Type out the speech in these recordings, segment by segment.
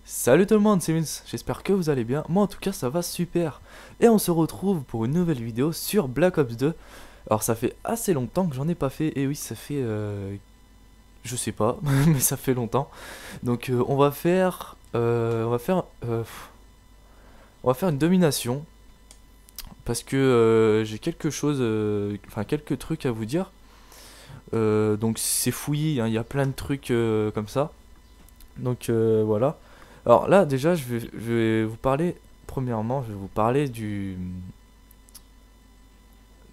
Salut tout le monde, c'est Vince, j'espère que vous allez bien, moi en tout cas ça va super. Et on se retrouve pour une nouvelle vidéo sur Black Ops 2. Alors ça fait assez longtemps que j'en ai pas fait, et oui ça fait... je sais pas, mais ça fait longtemps. Donc on va faire... on va faire une domination. Parce que j'ai quelque chose... Enfin quelques trucs à vous dire. Donc c'est fouillis, hein, il y a plein de trucs comme ça. Donc voilà. Alors là déjà je vais vous parler, premièrement je vais vous parler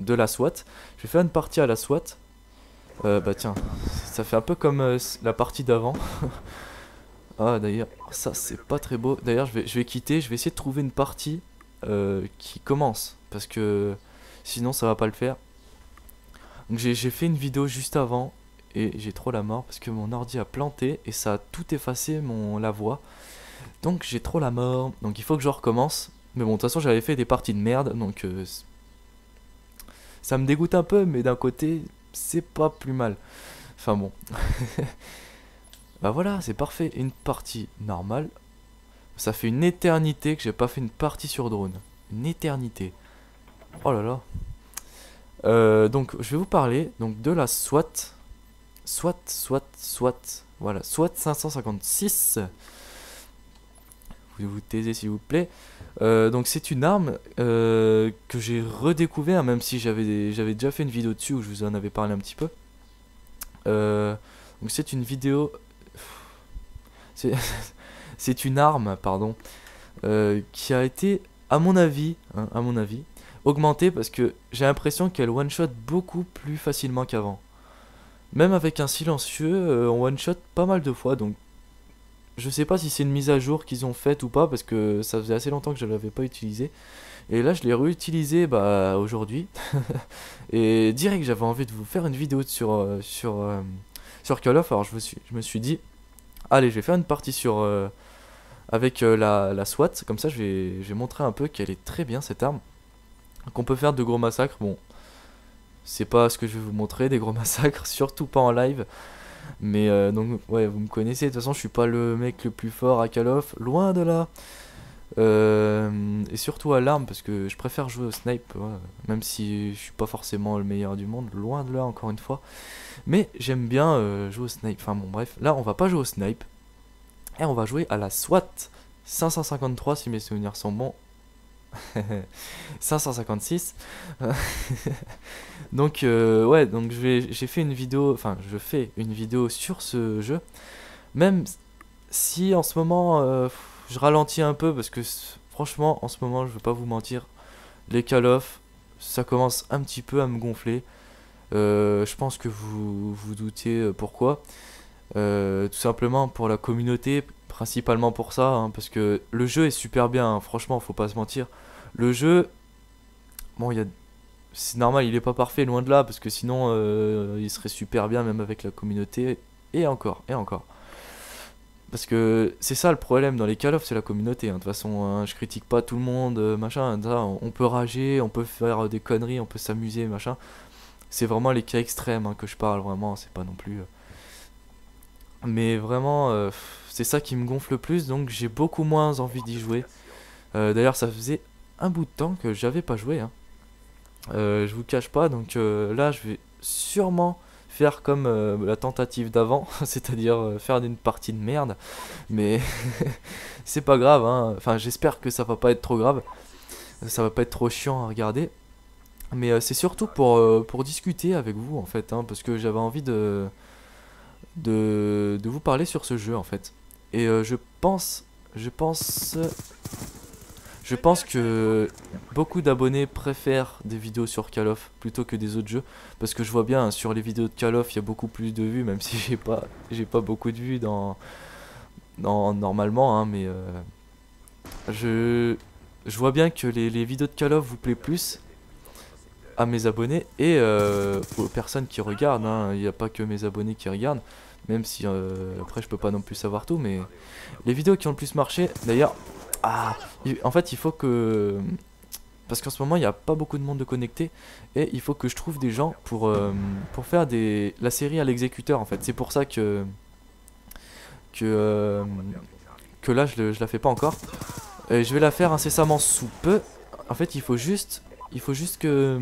de la SWAT. Je vais faire une partie à la SWAT. Bah tiens, ça fait un peu comme la partie d'avant. Ah d'ailleurs, ça c'est pas très beau. D'ailleurs je vais quitter, je vais essayer de trouver une partie qui commence. Parce que sinon ça va pas le faire. Donc j'ai fait une vidéo juste avant. Et j'ai trop la mort parce que mon ordi a planté et ça a tout effacé la voix. Donc j'ai trop la mort, donc il faut que je recommence. Mais bon, de toute façon j'avais fait des parties de merde, donc ça me dégoûte un peu, mais d'un côté, c'est pas plus mal. Enfin bon. Bah voilà, c'est parfait, une partie normale. Ça fait une éternité que j'ai pas fait une partie sur drone. Une éternité. Oh là là. Donc je vais vous parler donc, de la SWAT. Voilà, SWAT 556. Vous taisez s'il vous plaît. Donc c'est une arme que j'ai redécouvert, même si j'avais déjà fait une vidéo dessus où je vous en avais parlé un petit peu. Donc c'est une vidéo... c'est une arme, pardon, qui a été, à mon avis, augmentée parce que j'ai l'impression qu'elle one-shot beaucoup plus facilement qu'avant. Même avec un silencieux, on one-shot pas mal de fois, donc je sais pas si c'est une mise à jour qu'ils ont faite ou pas, parce que ça faisait assez longtemps que je l'avais pas utilisé. Et là je l'ai réutilisé bah, aujourd'hui. Et direct j'avais envie de vous faire une vidéo sur Call of, alors je me suis dit, allez je vais faire une partie avec la SWAT, comme ça je vais montrer un peu qu'elle est très bien cette arme. Qu'on peut faire de gros massacres, bon... C'est pas ce que je vais vous montrer, des gros massacres, surtout pas en live. Mais donc, ouais, vous me connaissez, de toute façon, je suis pas le mec le plus fort à Call of, loin de là. Et surtout à l'arme, parce que je préfère jouer au snipe, ouais, même si je suis pas forcément le meilleur du monde, loin de là, encore une fois. Mais j'aime bien jouer au snipe, enfin bon, bref, là, on va pas jouer au snipe. Et on va jouer à la SWAT 553, si mes souvenirs sont bons. 556. Donc ouais, donc j'ai fait une vidéo, enfin je fais une vidéo sur ce jeu, même si en ce moment je ralentis un peu parce que franchement en ce moment je vais pas vous mentir, les Call of ça commence un petit peu à me gonfler. Je pense que vous doutiez pourquoi. Tout simplement pour la communauté, principalement pour ça, hein, parce que le jeu est super bien, hein, franchement faut pas se mentir. Le jeu, bon, c'est normal, il est pas parfait, loin de là, parce que sinon il serait super bien même avec la communauté, et encore, et encore. Parce que c'est ça le problème dans les Call of, c'est la communauté, hein. De toute façon, hein, je critique pas tout le monde, machin, ça, on peut rager, on peut faire des conneries, on peut s'amuser, machin. C'est vraiment les cas extrêmes hein, que je parle, vraiment, c'est pas non plus... Mais vraiment, c'est ça qui me gonfle le plus, donc j'ai beaucoup moins envie d'y jouer. D'ailleurs, ça faisait un bout de temps que j'avais pas joué, hein. Je vous cache pas, donc là je vais sûrement faire comme la tentative d'avant, c'est-à-dire faire une partie de merde, mais c'est pas grave, hein. Enfin j'espère que ça va pas être trop grave, ça va pas être trop chiant à regarder, mais c'est surtout pour discuter avec vous en fait, hein, parce que j'avais envie de vous parler sur ce jeu en fait, et je pense que beaucoup d'abonnés préfèrent des vidéos sur Call of plutôt que des autres jeux, parce que je vois bien hein, sur les vidéos de Call of il y a beaucoup plus de vues, même si j'ai pas beaucoup de vues normalement, hein, mais je vois bien que les vidéos de Call of vous plaît plus à mes abonnés et aux personnes qui regardent, hein. Il n'y a pas que mes abonnés qui regardent, même si après je peux pas non plus savoir tout, mais les vidéos qui ont le plus marché d'ailleurs. Ah, en fait, il faut que parce qu'en ce moment il n'y a pas beaucoup de monde de connecté et il faut que je trouve des gens pour faire la série à l'exécuteur en fait. C'est pour ça que, euh, que là je la fais pas encore. Et je vais la faire incessamment sous peu. En fait il faut juste que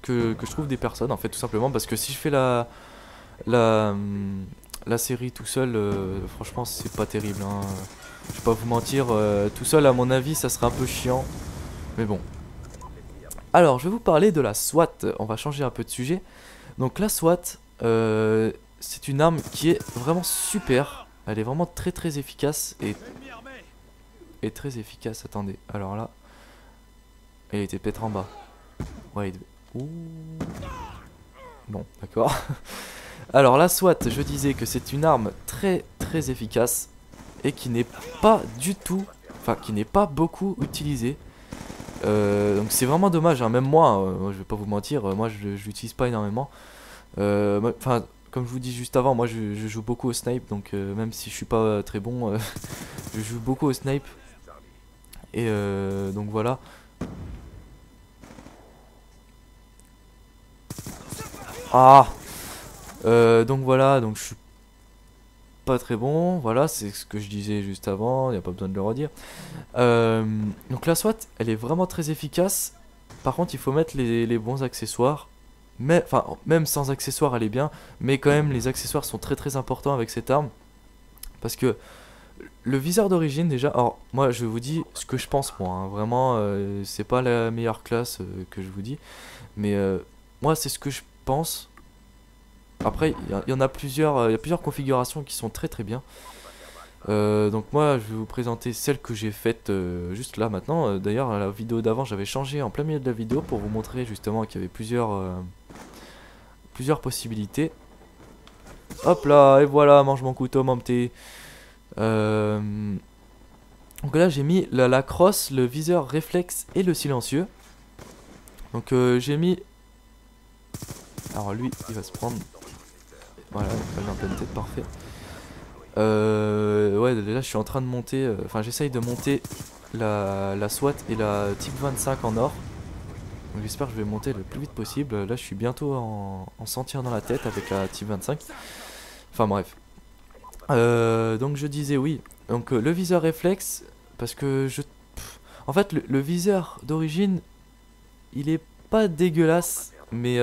je trouve des personnes en fait tout simplement, parce que si je fais la, la série tout seul, franchement c'est pas terrible hein. Je vais pas vous mentir, tout seul à mon avis ça serait un peu chiant. Mais bon. Alors je vais vous parler de la SWAT, on va changer un peu de sujet. Donc la SWAT, c'est une arme qui est vraiment super. Elle est vraiment très très efficace et très efficace, attendez, alors là, elle était peut-être en bas. Ouais, il devait... Ouh. Non, d'accord. Alors la SWAT, je disais que c'est une arme très très efficace et qui n'est pas du tout, enfin qui n'est pas beaucoup utilisée. Donc c'est vraiment dommage, hein. Même moi, je vais pas vous mentir, moi je l'utilise pas énormément. Enfin, comme je vous dis juste avant, moi je joue beaucoup au snipe, donc même si je suis pas très bon, je joue beaucoup au snipe. Et donc voilà. Ah, donc voilà, donc je suis pas très bon, voilà, c'est ce que je disais juste avant, il n'y a pas besoin de le redire. Donc la SWAT, elle est vraiment très efficace. Par contre, il faut mettre les bons accessoires. Mais, enfin, même sans accessoires, elle est bien. Mais quand même, les accessoires sont très très importants avec cette arme. Parce que le viseur d'origine, déjà, alors moi je vous dis ce que je pense, moi. Hein, vraiment, c'est pas la meilleure classe que je vous dis. Mais moi, c'est ce que je pense. Après, il y en a plusieurs, il y a plusieurs configurations qui sont très très bien. Donc moi je vais vous présenter celle que j'ai faite juste là maintenant. D'ailleurs la vidéo d'avant j'avais changé en plein milieu de la vidéo pour vous montrer justement qu'il y avait plusieurs possibilités. Hop là, et voilà, mange mon couteau mon petit. Donc là j'ai mis la crosse, le viseur réflexe et le silencieux. Donc j'ai mis... Alors lui il va se prendre... Voilà, il va pleine tête, parfait. Ouais, là je suis en train de monter, enfin j'essaye de monter la SWAT et la Type 25 en or. Donc j'espère que je vais monter le plus vite possible. Là je suis bientôt en sentir dans la tête avec la Type 25. Enfin bref. Donc je disais oui. Donc le viseur réflexe, parce que en fait le viseur d'origine, il est pas dégueulasse, mais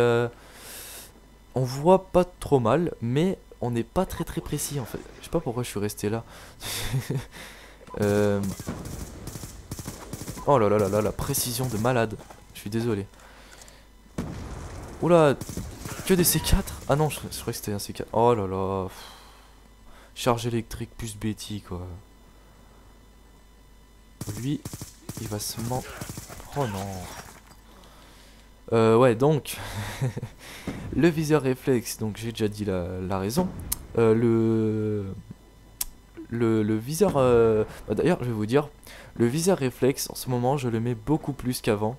on voit pas trop mal, mais on n'est pas très très précis en fait. Je sais pas pourquoi je suis resté là. Oh là là là là, la précision de malade. Je suis désolé. Oula, que des C4. Ah non, je croyais que c'était un C4. Oh là là. Charge électrique plus Betty quoi. Lui, il va se man... Oh non. Ouais, donc... le viseur réflexe, donc j'ai déjà dit la raison. Le viseur... bah, d'ailleurs, je vais vous dire, le viseur réflexe, en ce moment, je le mets beaucoup plus qu'avant.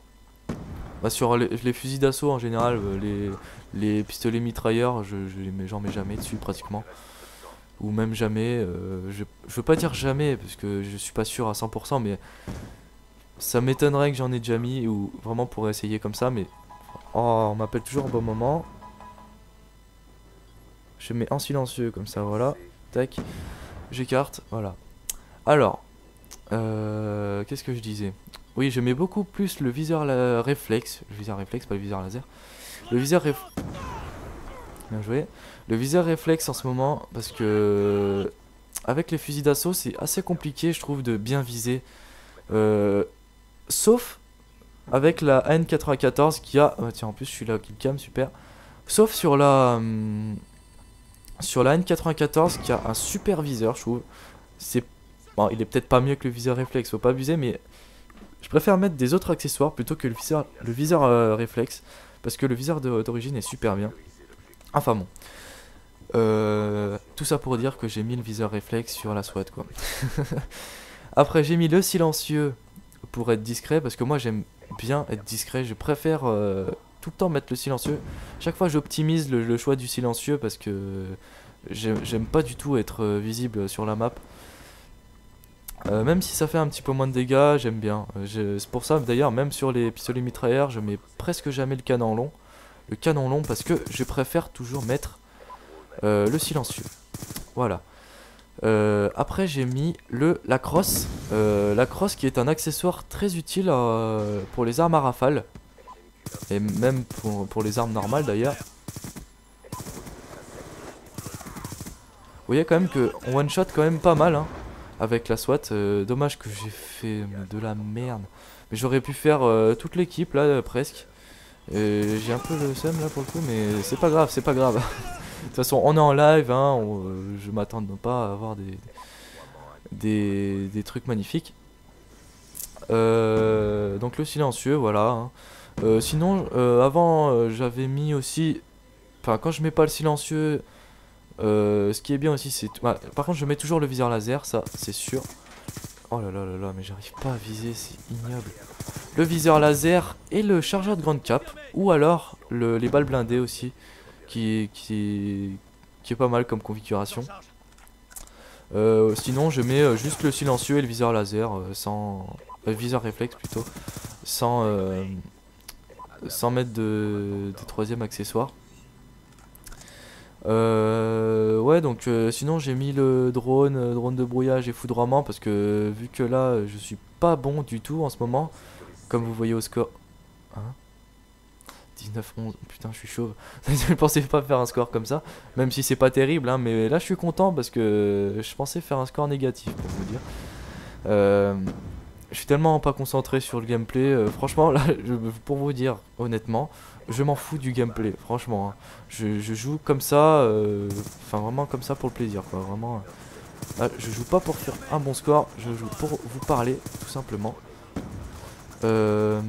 Bah, sur les fusils d'assaut, en général, les pistolets mitrailleurs, j'en mets jamais dessus, pratiquement. Ou même jamais. Je veux pas dire jamais, parce que je suis pas sûr à 100%, mais... ça m'étonnerait que j'en ai déjà mis, ou vraiment pour essayer comme ça, mais... Oh, on m'appelle toujours au bon moment. Je mets en silencieux, comme ça, voilà. Tac. J'écarte, voilà. Alors, qu'est-ce que je disais? Oui, je mets beaucoup plus le viseur réflexe. Le viseur réflexe, pas le viseur laser. Le viseur Bien joué. Le viseur réflexe en ce moment, parce que... avec les fusils d'assaut, c'est assez compliqué, je trouve, de bien viser. Sauf avec la AN94 qui a... tiens, en plus, je suis là, killcam, super. Sauf sur la... sur la N94 qui a un super viseur, je trouve. C'est... Bon, il est peut-être pas mieux que le viseur réflexe, faut pas abuser, mais... je préfère mettre des autres accessoires plutôt que le viseur réflexe. Parce que le viseur d'origine est super bien. Enfin bon. Tout ça pour dire que j'ai mis le viseur réflexe sur la SWAT, quoi. Après, j'ai mis le silencieux pour être discret, parce que moi j'aime bien être discret. Je préfère tout le temps mettre le silencieux. Chaque fois j'optimise le choix du silencieux, parce que j'aime pas du tout être visible sur la map. Même si ça fait un petit peu moins de dégâts, j'aime bien. C'est pour ça d'ailleurs, même sur les pistolets mitrailleurs, je mets presque jamais le canon long. Le canon long parce que je préfère toujours mettre le silencieux. Voilà. Après j'ai mis la crosse. La crosse qui est un accessoire très utile pour les armes à rafale. Et même pour les armes normales d'ailleurs. Vous voyez quand même que on one shot quand même pas mal hein, avec la SWAT. Dommage que j'ai fait de la merde. Mais j'aurais pu faire toute l'équipe là presque. J'ai un peu le seum là pour le coup, mais c'est pas grave, c'est pas grave. De toute façon on est en live, hein, je m'attends pas à avoir des trucs magnifiques. Donc le silencieux, voilà. Hein. Sinon, avant j'avais mis aussi... Enfin quand je mets pas le silencieux, ce qui est bien aussi c'est... par contre je mets toujours le viseur laser, ça c'est sûr. Oh là là là là, mais j'arrive pas à viser, c'est ignoble. Le viseur laser et le chargeur de grande cape, ou alors les balles blindées aussi, qui est pas mal comme configuration. Sinon je mets juste le silencieux et le viseur laser, sans... viseur réflexe plutôt, sans mettre de troisième accessoire. Ouais donc sinon j'ai mis le drone de brouillage et foudroiement parce que vu que là je suis pas bon du tout en ce moment, comme vous voyez au score. Hein, 19-11, putain je suis chauve. Je pensais pas faire un score comme ça, même si c'est pas terrible hein, mais là je suis content parce que je pensais faire un score négatif pour vous dire. Je suis tellement pas concentré sur le gameplay, franchement là pour vous dire honnêtement, je m'en fous du gameplay, franchement. Hein. Je joue comme ça, enfin vraiment comme ça pour le plaisir quoi, vraiment. Je joue pas pour faire un bon score, je joue pour vous parler tout simplement. On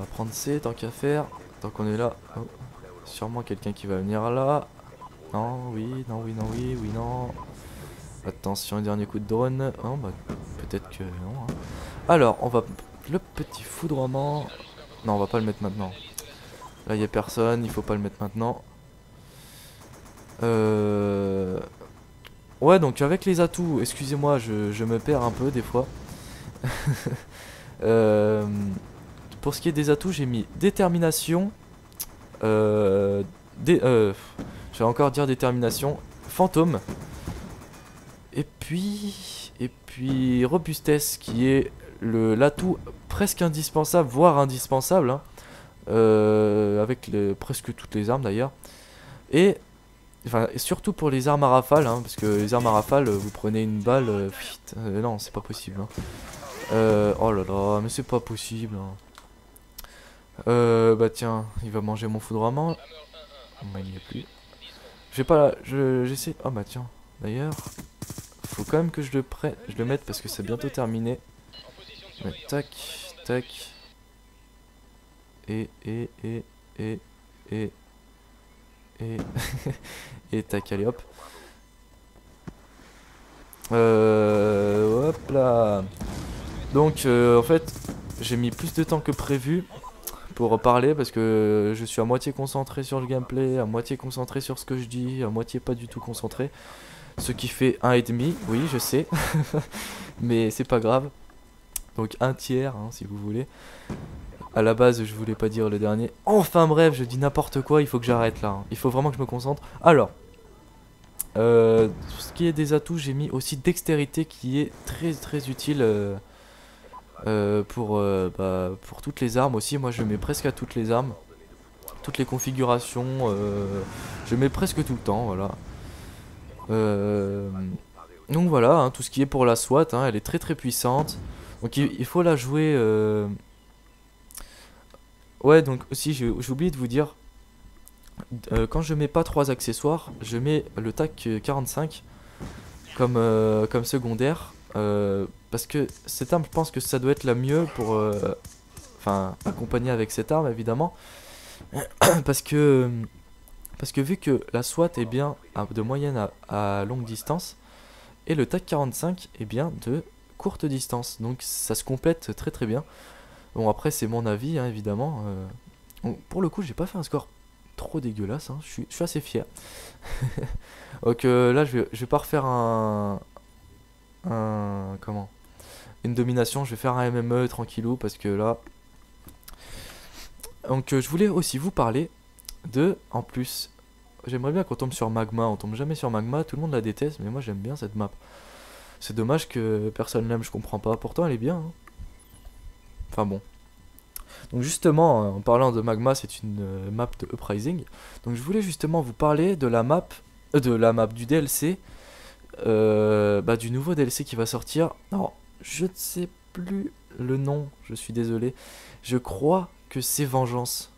va prendre C tant qu'à faire, tant qu'on est là. Oh. Sûrement quelqu'un qui va venir là. Non, oui, non, oui, non, oui, oui, non. Attention, dernier coup de drone. Oh, bah, peut-être que non. Hein. Alors, on va... Le petit foudroiement... Non, on va pas le mettre maintenant. Là, il n'y a personne, il faut pas le mettre maintenant. Ouais, donc avec les atouts, excusez-moi, je me perds un peu des fois. Pour ce qui est des atouts, j'ai mis détermination. Je vais encore dire détermination. Fantôme. Et puis robustesse qui est l'atout presque indispensable, voire indispensable, hein, avec presque toutes les armes d'ailleurs. Et surtout pour les armes à rafale, hein, parce que les armes à rafale, vous prenez une balle, non c'est pas possible. Hein. Oh là là, mais c'est pas possible. Hein. Bah tiens, il va manger mon foudroiement. Bah, il n'y est plus. J'ai pas, j'essaie. Oh bah tiens, d'ailleurs. Faut quand même que je le mette parce que c'est bientôt terminé. Ouais, tac, tac. Et. Et tac, allez hop. Hop là. Donc, en fait, j'ai mis plus de temps que prévu pour parler parce que je suis à moitié concentré sur le gameplay, à moitié concentré sur ce que je dis, à moitié pas du tout concentré. Ce qui fait 1,5, oui je sais, mais c'est pas grave. Donc 1/3 hein, si vous voulez. À la base je voulais pas dire le dernier. Enfin bref, je dis n'importe quoi, il faut que j'arrête là. Hein. Il faut vraiment que je me concentre. Alors, ce qui est des atouts, j'ai mis aussi dextérité qui est très très utile pour toutes les armes aussi. Moi je mets presque à toutes les armes. Toutes les configurations, je mets presque tout le temps, voilà. Donc voilà, hein, tout ce qui est pour la SWAT, hein, elle est très très puissante. Donc il faut la jouer. Ouais, donc aussi j'ai oublié de vous dire, quand je mets pas 3 accessoires, je mets le TAC 45 comme secondaire. Parce que cette arme, je pense que ça doit être la mieux pour... Enfin, accompagner avec cette arme évidemment. parce que vu que la SWAT est bien de moyenne à longue distance, et le TAC 45 est bien de courte distance, donc ça se complète très très bien. Bon après c'est mon avis hein, évidemment. Bon, pour le coup j'ai pas fait un score trop dégueulasse, hein. Je suis assez fier. Donc là je vais pas refaire un comment, une domination. Je vais faire un MME tranquillou parce que là. Donc je voulais aussi vous parler de, en plus, j'aimerais bien qu'on tombe sur Magma. On tombe jamais sur Magma, tout le monde la déteste, mais moi j'aime bien cette map. C'est dommage que personne l'aime, je comprends pas. Pourtant elle est bien, hein. Enfin bon. Donc justement, en parlant de Magma, c'est une map de Uprising. Donc je voulais justement vous parler de la map, du DLC, du nouveau DLC qui va sortir. Alors, je ne sais plus le nom, je suis désolé. Je crois que c'est Vengeance,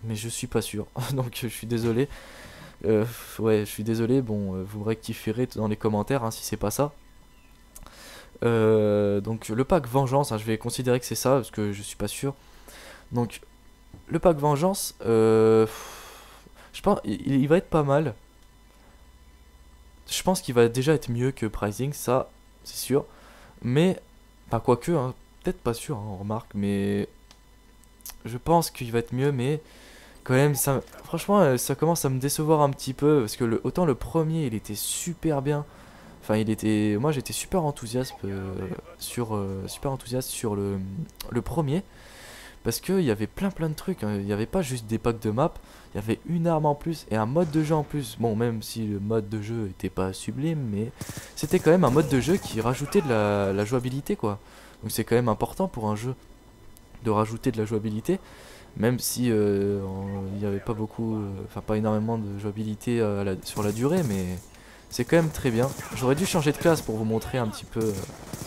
mais je suis pas sûr. Donc je suis désolé. Ouais, je suis désolé. Bon, vous me rectifierez dans les commentaires hein, si c'est pas ça. Donc le pack Vengeance, hein, je vais considérer que c'est ça parce que je suis pas sûr. Donc le pack Vengeance, je pense il va être pas mal. Je pense qu'il va déjà être mieux que Pricing, ça c'est sûr. Mais pas quoique, hein, peut-être pas sûr, hein, on remarque, mais je pense qu'il va être mieux, mais quand même ça, franchement, ça commence à me décevoir un petit peu parce que autant le premier il était super bien. Enfin, moi j'étais super enthousiaste sur le premier. Parce qu'il y avait plein de trucs, hein. Il n'y avait pas juste des packs de maps, il y avait une arme en plus et un mode de jeu en plus. Bon, même si le mode de jeu était pas sublime, mais c'était quand même un mode de jeu qui rajoutait de la jouabilité, quoi. Donc c'est quand même important pour un jeu de rajouter de la jouabilité, même si il n'y avait pas beaucoup, enfin pas énormément de jouabilité sur la durée, mais c'est quand même très bien. J'aurais dû changer de classe pour vous montrer un petit peu,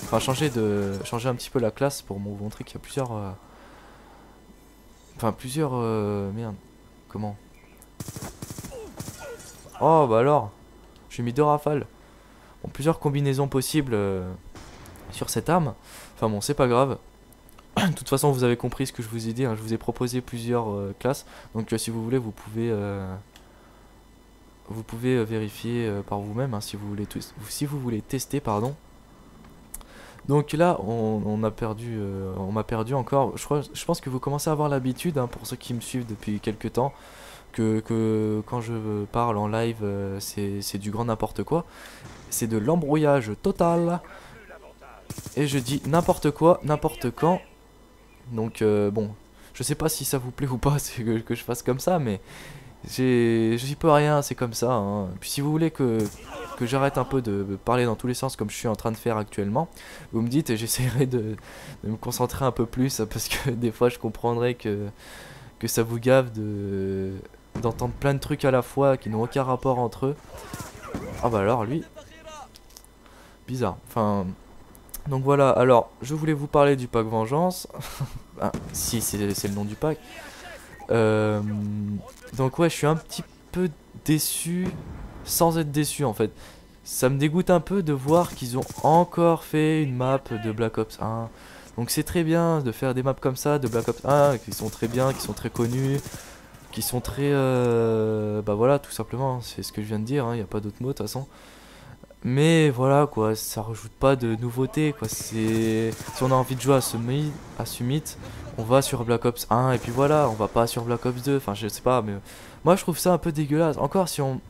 enfin changer un petit peu la classe pour vous montrer qu'il y a plusieurs, merde, comment? Oh bah alors, j'ai mis 2 rafales. Bon, plusieurs combinaisons possibles sur cette arme. Enfin bon, c'est pas grave. De toute façon, vous avez compris ce que je vous ai dit, hein. Je vous ai proposé plusieurs classes. Donc si vous voulez, vous pouvez vérifier par vous-même hein, si vous voulez tester, pardon. Donc là, on m'a perdu encore. Je pense que vous commencez à avoir l'habitude, hein, pour ceux qui me suivent depuis quelques temps, que quand je parle en live, c'est du grand n'importe quoi. C'est de l'embrouillage total. Et je dis n'importe quoi, n'importe quand. Donc bon, je sais pas si ça vous plaît ou pas que je fasse comme ça, mais j'y peux rien, c'est comme ça, hein. Puis si vous voulez que j'arrête un peu de parler dans tous les sens comme je suis en train de faire actuellement, vous me dites et j'essaierai de me concentrer un peu plus parce que des fois je comprendrai que ça vous gave d'entendre plein de trucs à la fois qui n'ont aucun rapport entre eux. Ah bah alors lui, bizarre, enfin... Donc voilà, alors je voulais vous parler du pack Vengeance. Ah, si, c'est le nom du pack. Donc ouais, je suis un petit peu déçu sans être déçu en fait. Ça me dégoûte un peu de voir qu'ils ont encore fait une map de Black Ops 1. Donc c'est très bien de faire des maps comme ça de Black Ops 1 qui sont très bien, qui sont très connus, qui sont très... bah voilà, tout simplement, c'est ce que je viens de dire, il n'y a pas d'autre mot de toute façon. Mais voilà quoi, ça rajoute pas de nouveauté quoi. Si on a envie de jouer à Summit, on va sur Black Ops 1 et puis voilà, on va pas sur Black Ops 2. Enfin je sais pas, mais moi je trouve ça un peu dégueulasse. Encore si on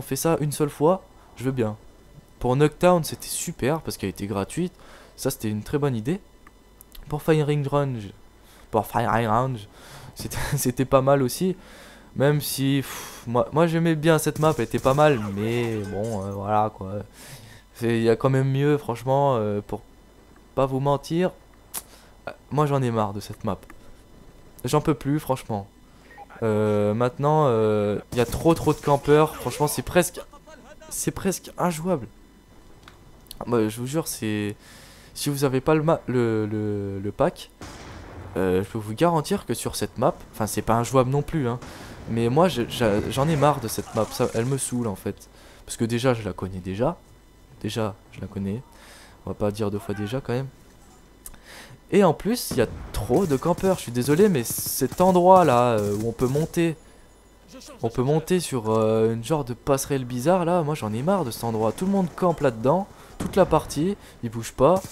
fait ça une seule fois, je veux bien. Pour Nuketown c'était super parce qu'elle était gratuite. Ça c'était une très bonne idée. Pour Firing Range, c'était pas mal aussi. Même si moi j'aimais bien cette map, elle était pas mal, mais bon voilà quoi. Il y a quand même mieux franchement, pour pas vous mentir. Moi j'en ai marre de cette map. J'en peux plus franchement. Maintenant il y a trop de campeurs, franchement c'est presque injouable. Moi je vous jure c'est... Si vous avez pas le pack, je peux vous garantir que sur cette map, enfin c'est pas injouable non plus hein. Mais moi j'en ai marre de cette map, elle me saoule en fait. Parce que déjà je la connais déjà. Déjà je la connais. On va pas dire 2 fois déjà quand même. Et en plus il y a trop de campeurs, je suis désolé mais cet endroit là où on peut monter. On peut monter sur une genre de passerelle bizarre là, moi j'en ai marre de cet endroit. Tout le monde campe là-dedans, toute la partie, il bouge pas.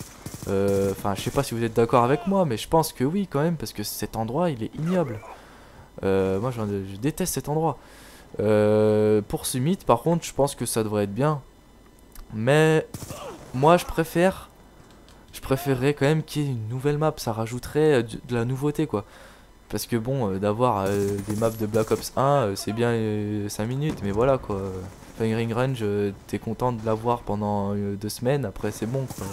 Enfin je sais pas si vous êtes d'accord avec moi mais je pense que oui quand même parce que cet endroit il est ignoble. Moi je déteste cet endroit. Pour Summit par contre je pense que ça devrait être bien. Mais moi je préférerais quand même qu'il y ait une nouvelle map, ça rajouterait de la nouveauté quoi. Parce que bon, d'avoir des maps de Black Ops 1, c'est bien 5 minutes, mais voilà quoi. Firing Range, t'es content de l'avoir pendant 2 semaines, après c'est bon quoi.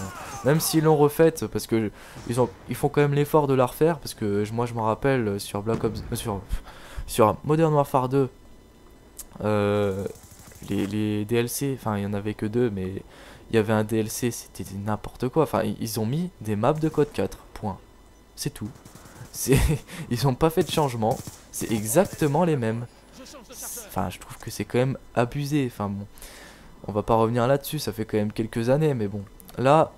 Même s'ils l'ont refaite, parce que ils font quand même l'effort de la refaire, parce que moi je m'en rappelle sur Black Ops, sur Modern Warfare 2, euh, les DLC, enfin il y en avait que 2, mais il y avait un DLC, c'était n'importe quoi. Enfin, ils ont mis des maps de code 4, point. C'est tout. C'est, ils ont pas fait de changement, c'est exactement les mêmes. Enfin, je trouve que c'est quand même abusé. Enfin bon, on va pas revenir là-dessus, ça fait quand même quelques années, mais bon. Là,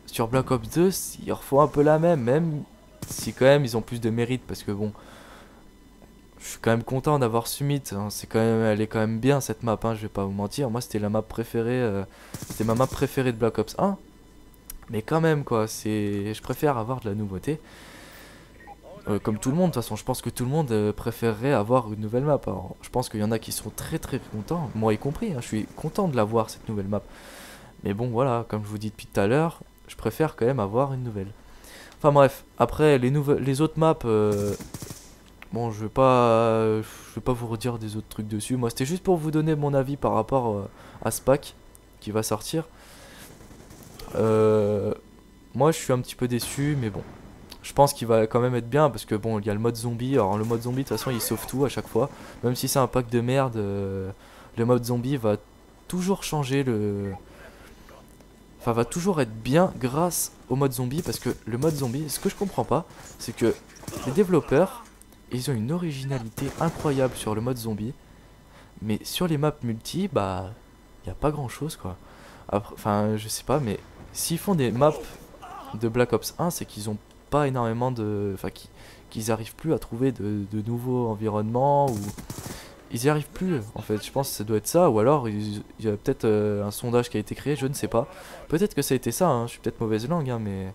sur Black Ops 2, ils refont un peu la même si quand même ils ont plus de mérite, parce que bon, je suis quand même content d'avoir Summit, hein. C'est quand même, elle est quand même bien cette map, hein, je vais pas vous mentir. Moi, c'était la map préférée, c'était ma map préférée de Black Ops 1. Mais quand même, quoi, je préfère avoir de la nouveauté. Comme tout le monde, de toute façon, je pense que tout le monde préférerait avoir une nouvelle map. Alors, je pense qu'il y en a qui sont très contents, moi y compris, hein, je suis content de l'avoir cette nouvelle map. Mais bon, voilà, comme je vous dis depuis tout à l'heure, je préfère quand même avoir une nouvelle. Enfin bref, après les autres maps, bon, je vais pas vous redire des autres trucs dessus. Moi, c'était juste pour vous donner mon avis par rapport à ce pack qui va sortir. Euh, Moi, je suis un petit peu déçu, mais bon. Je pense qu'il va quand même être bien parce que bon, il y a le mode zombie. Alors le mode zombie, de toute façon, il sauve tout à chaque fois. Même si c'est un pack de merde, le mode zombie va toujours changer le. Enfin, va toujours être bien grâce au mode zombie parce que le mode zombie, ce que je comprends pas, c'est que les développeurs, ils ont une originalité incroyable sur le mode zombie, mais sur les maps multi, bah, il y a pas grand chose quoi. Enfin, je sais pas, mais s'ils font des maps de Black Ops 1, c'est qu'ils ont pas énormément de. Enfin, qu'ils arrivent plus à trouver de nouveaux environnements ou. Ils y arrivent plus en fait, je pense que ça doit être ça, ou alors il y a peut-être un sondage qui a été créé, je ne sais pas. Peut-être que ça a été ça, hein, je suis peut-être mauvaise langue, hein, mais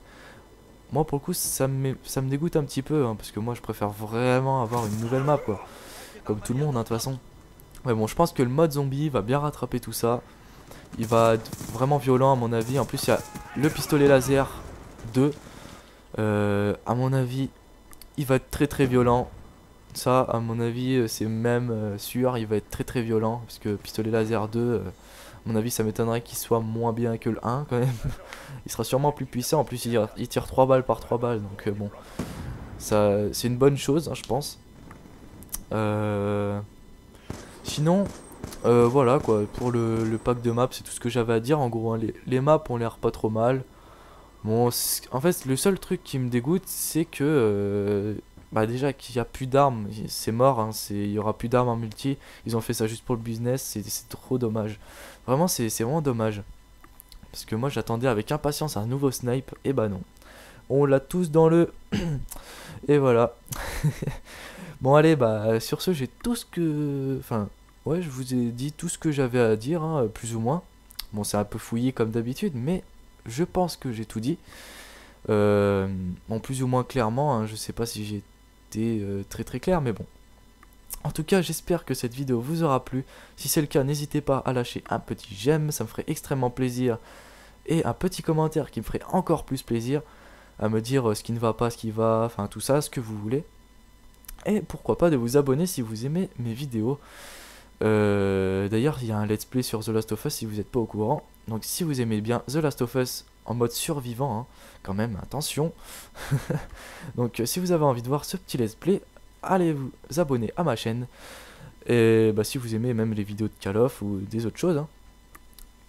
moi pour le coup ça me dégoûte un petit peu, hein, parce que moi je préfère vraiment avoir une nouvelle map quoi, comme tout le monde hein, de toute façon. Mais bon, je pense que le mode zombie va bien rattraper tout ça, il va être vraiment violent à mon avis, en plus il y a le pistolet laser 2, à mon avis il va être très violent. Ça, à mon avis, c'est même sûr, il va être très violent. Parce que pistolet laser 2, à mon avis, ça m'étonnerait qu'il soit moins bien que le 1 quand même. Il sera sûrement plus puissant. En plus, il tire 3 balles par 3 balles. Donc bon, ça, c'est une bonne chose, hein, je pense. Euh, Sinon, voilà quoi. Pour le pack de maps, c'est tout ce que j'avais à dire. En gros, hein, les maps ont l'air pas trop mal. Bon, en fait, le seul truc qui me dégoûte, c'est que bah déjà qu'il n'y a plus d'armes, c'est mort, hein, il y aura plus d'armes en multi. Ils ont fait ça juste pour le business, c'est trop dommage. Vraiment, c'est vraiment dommage. Parce que moi, j'attendais avec impatience un nouveau snipe, et bah non. On l'a tous dans le. Et voilà. Bon, allez, bah sur ce, j'ai tout ce que. Enfin, ouais, je vous ai dit tout ce que j'avais à dire, hein, plus ou moins. Bon, c'est un peu fouillé comme d'habitude, mais je pense que j'ai tout dit. Bon, plus ou moins clairement, hein, je sais pas si j'ai été très clair, mais bon. En tout cas, j'espère que cette vidéo vous aura plu. Si c'est le cas, n'hésitez pas à lâcher un petit j'aime, ça me ferait extrêmement plaisir. Et un petit commentaire qui me ferait encore plus plaisir. À me dire ce qui ne va pas, ce qui va, enfin tout ça, ce que vous voulez. Et pourquoi pas de vous abonner si vous aimez mes vidéos. D'ailleurs, il y a un let's play sur The Last of Us si vous n'êtes pas au courant. Donc si vous aimez bien The Last of Us en mode survivant, hein, quand même, attention. Donc si vous avez envie de voir ce petit let's play, allez vous abonner à ma chaîne. Et bah, si vous aimez même les vidéos de Call of ou des autres choses, hein,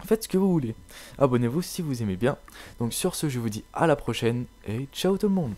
faites ce que vous voulez. Abonnez-vous si vous aimez bien. Donc sur ce, je vous dis à la prochaine et ciao tout le monde.